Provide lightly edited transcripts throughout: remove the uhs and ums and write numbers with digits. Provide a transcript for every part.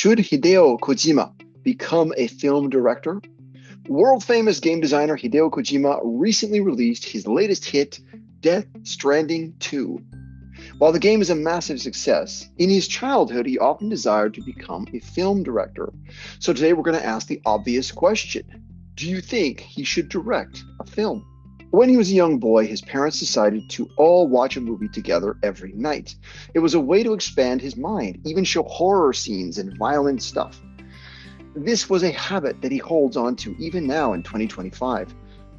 Should Hideo Kojima become a film director? World-famous game designer Hideo Kojima recently released his latest hit, Death Stranding 2. While the game is a massive success, in his childhood he often desired to become a film director. So today we're going to ask the obvious question. Do you think he should direct a film? When he was a young boy, his parents decided to all watch a movie together every night. It was a way to expand his mind, even show horror scenes and violent stuff. This was a habit that he holds on to even now in 2025.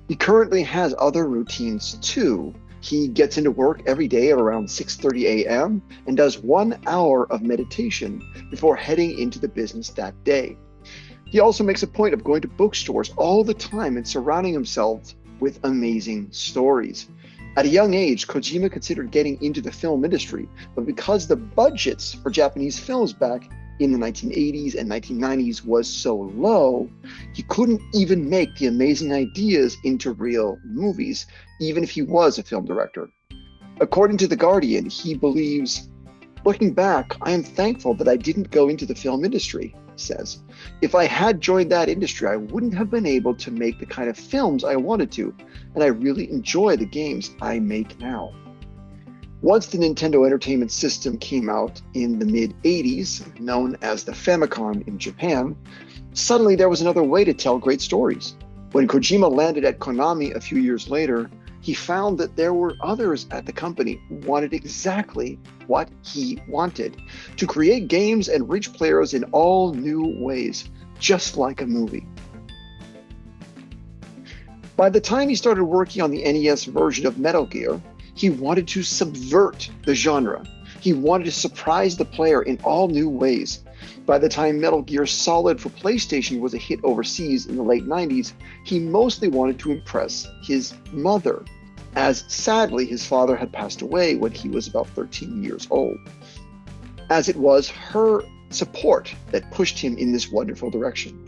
He currently has other routines too. He gets into work every day at around 6:30 a.m. and does 1 hour of meditation before heading into the business that day. He also makes a point of going to bookstores all the time and surrounding himself with amazing stories. At a young age, Kojima considered getting into the film industry, but because the budgets for Japanese films back in the 1980s and 1990s was so low, he couldn't even make the amazing ideas into real movies, even if he was a film director. According to The Guardian, he believes, "Looking back, I am thankful that I didn't go into the film industry," he says. "If I had joined that industry, I wouldn't have been able to make the kind of films I wanted to, and I really enjoy the games I make now." Once the Nintendo Entertainment System came out in the mid-80s, known as the Famicom in Japan, suddenly there was another way to tell great stories. When Kojima landed at Konami a few years later, he found that there were others at the company who wanted exactly what he wanted, to create games and reach players in all new ways, just like a movie. By the time he started working on the NES version of Metal Gear, he wanted to subvert the genre. He wanted to surprise the player in all new ways. By the time Metal Gear Solid for PlayStation was a hit overseas in the late 90s, he mostly wanted to impress his mother, as sadly his father had passed away when he was about 13 years old. As it was her support that pushed him in this wonderful direction.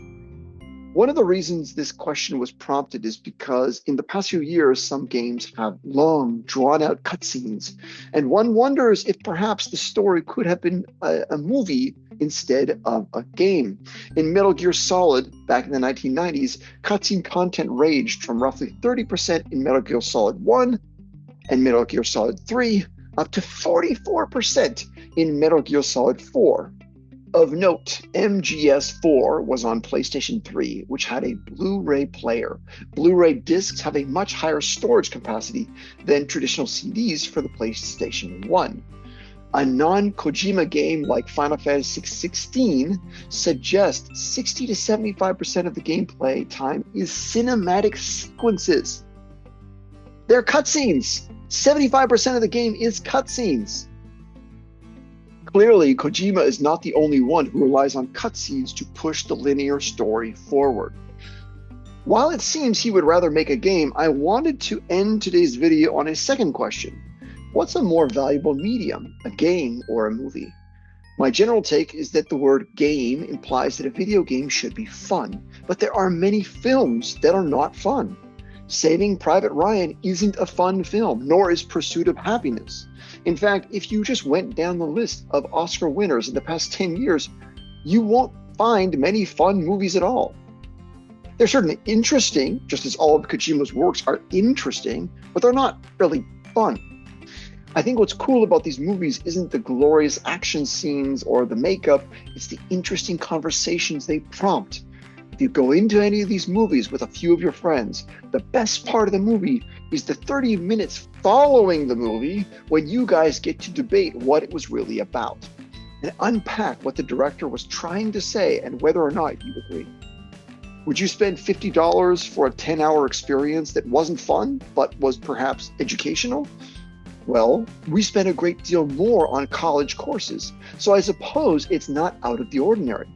One of the reasons this question was prompted is because in the past few years, some games have long, drawn-out cutscenes, and one wonders if perhaps the story could have been a movie instead of a game. In Metal Gear Solid, back in the 1990s, cutscene content ranged from roughly 30% in Metal Gear Solid 1 and Metal Gear Solid 3, up to 44% in Metal Gear Solid 4. Of note, MGS4 was on PlayStation 3, which had a Blu-ray player. Blu-ray discs have a much higher storage capacity than traditional CDs for the PlayStation 1. A non-Kojima game like Final Fantasy XVI suggests 60 to 75% of the gameplay time is cinematic sequences. They're cutscenes. 75% of the game is cutscenes. Clearly, Kojima is not the only one who relies on cutscenes to push the linear story forward. While it seems he would rather make a game, I wanted to end today's video on a second question. What's a more valuable medium, a game or a movie? My general take is that the word game implies that a video game should be fun, but there are many films that are not fun. Saving Private Ryan isn't a fun film, nor is Pursuit of Happiness. In fact, if you just went down the list of Oscar winners in the past 10 years, you won't find many fun movies at all. They're certainly interesting, just as all of Kojima's works are interesting, but they're not really fun. I think what's cool about these movies isn't the glorious action scenes or the makeup, it's the interesting conversations they prompt. If you go into any of these movies with a few of your friends, the best part of the movie is the 30 minutes following the movie when you guys get to debate what it was really about and unpack what the director was trying to say and whether or not you agree. Would you spend $50 for a 10-hour experience that wasn't fun but was perhaps educational? Well, we spend a great deal more on college courses, so I suppose it's not out of the ordinary.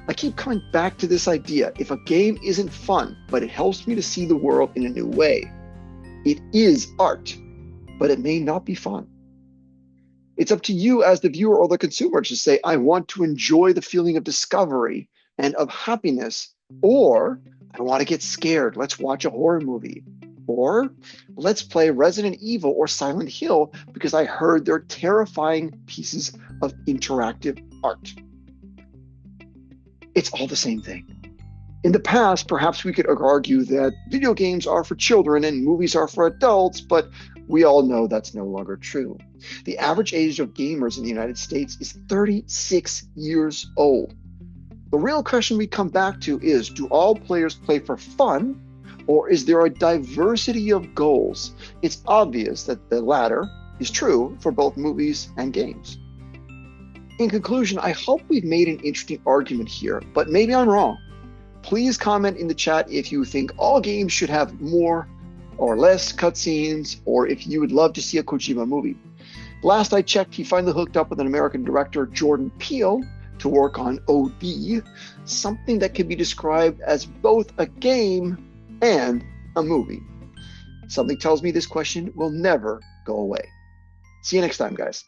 I keep coming back to this idea. If a game isn't fun, but it helps me to see the world in a new way, it is art, but it may not be fun. It's up to you as the viewer or the consumer to say, I want to enjoy the feeling of discovery and of happiness, or I want to get scared. Let's watch a horror movie. Or let's play Resident Evil or Silent Hill because I heard they're terrifying pieces of interactive art. it's all the same thing. In the past, perhaps we could argue that video games are for children and movies are for adults, but we all know that's no longer true. The average age of gamers in the United States is 36 years old. The real question we come back to is, do all players play for fun, or is there a diversity of goals? It's obvious that the latter is true for both movies and games. In conclusion, I hope we've made an interesting argument here, but maybe I'm wrong. Please comment in the chat if you think all games should have more or less cutscenes, or if you would love to see a Kojima movie. Last I checked, he finally hooked up with an American director, Jordan Peele, to work on OD, something that can be described as both a game and a movie. Something tells me this question will never go away. See you next time, guys.